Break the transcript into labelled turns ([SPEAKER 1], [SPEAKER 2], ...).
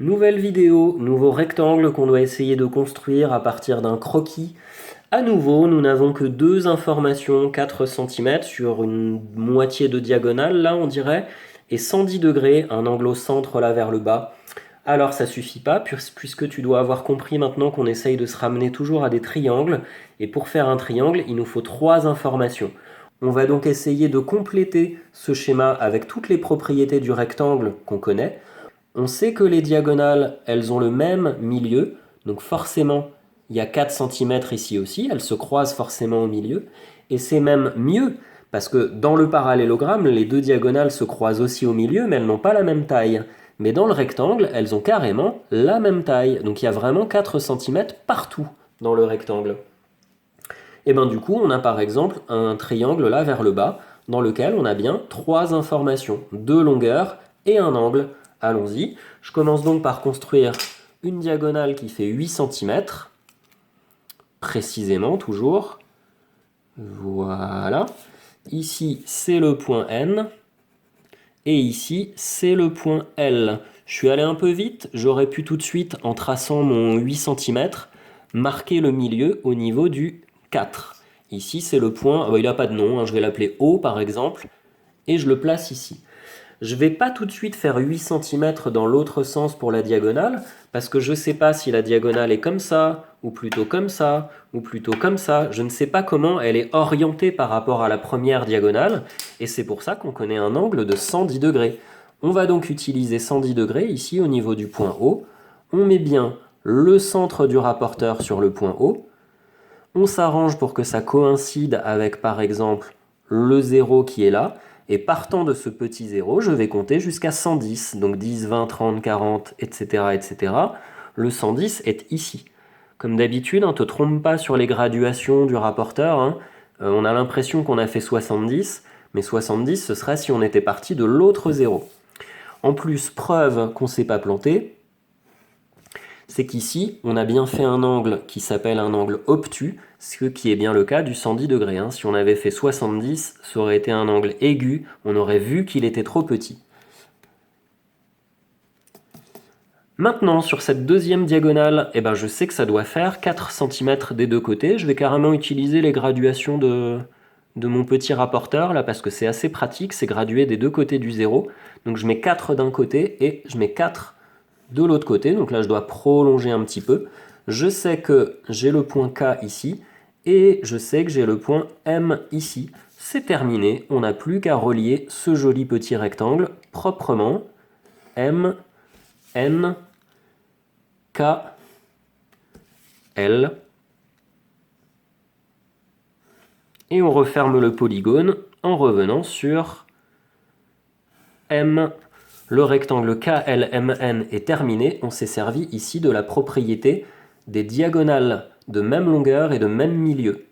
[SPEAKER 1] Nouvelle vidéo, nouveau rectangle qu'on doit essayer de construire à partir d'un croquis. À nouveau, nous n'avons que deux informations, 4 cm sur une moitié de diagonale, là on dirait, et 110 degrés, un angle au centre là vers le bas. Alors ça suffit pas, puisque tu dois avoir compris maintenant qu'on essaye de se ramener toujours à des triangles, et pour faire un triangle, il nous faut trois informations. On va donc essayer de compléter ce schéma avec toutes les propriétés du rectangle qu'on connaît. On sait que les diagonales, elles ont le même milieu, donc forcément, il y a 4 cm ici aussi, elles se croisent forcément au milieu, et c'est même mieux, parce que dans le parallélogramme, les deux diagonales se croisent aussi au milieu, mais elles n'ont pas la même taille. Mais dans le rectangle, elles ont carrément la même taille, donc il y a vraiment 4 cm partout dans le rectangle. Et bien du coup, on a par exemple un triangle là vers le bas, dans lequel on a bien trois informations, deux longueurs et un angle. Allons-y. Je commence donc par construire une diagonale qui fait 8 cm, précisément toujours. Voilà. Ici, c'est le point N. Et ici, c'est le point L. Je suis allé un peu vite, j'aurais pu tout de suite, en traçant mon 8 cm, marquer le milieu au niveau du 4. Ici, c'est le point, il n'a pas de nom, je vais l'appeler O par exemple, et je le place ici. Je ne vais pas tout de suite faire 8 cm dans l'autre sens pour la diagonale, parce que je ne sais pas si la diagonale est comme ça, ou plutôt comme ça, ou plutôt comme ça. Je ne sais pas comment elle est orientée par rapport à la première diagonale, et c'est pour ça qu'on connaît un angle de 110 degrés. On va donc utiliser 110 degrés ici au niveau du point O. On met bien le centre du rapporteur sur le point O. On s'arrange pour que ça coïncide avec par exemple le 0 qui est là. Et partant de ce petit 0, je vais compter jusqu'à 110. Donc 10, 20, 30, 40, etc. etc. Le 110 est ici. Comme d'habitude, ne te trompe pas sur les graduations du rapporteur. On a l'impression qu'on a fait 70, mais 70, ce serait si on était parti de l'autre 0. En plus, preuve qu'on ne s'est pas planté, c'est qu'ici, on a bien fait un angle qui s'appelle un angle obtus, ce qui est bien le cas du 110 degrés. Si on avait fait 70, ça aurait été un angle aigu, on aurait vu qu'il était trop petit. Maintenant, sur cette deuxième diagonale, je sais que ça doit faire 4 cm des deux côtés. Je vais carrément utiliser les graduations de mon petit rapporteur, là, parce que c'est assez pratique, c'est gradué des deux côtés du 0. Donc je mets 4 d'un côté et je mets 4 de l'autre côté. Donc là, je dois prolonger un petit peu. Je sais que j'ai le point K ici et je sais que j'ai le point M ici. C'est terminé, on n'a plus qu'à relier ce joli petit rectangle proprement. M, N, K, L. Et on referme le polygone en revenant sur M. Le rectangle KLMN est terminé. On s'est servi ici de la propriété des diagonales de même longueur et de même milieu.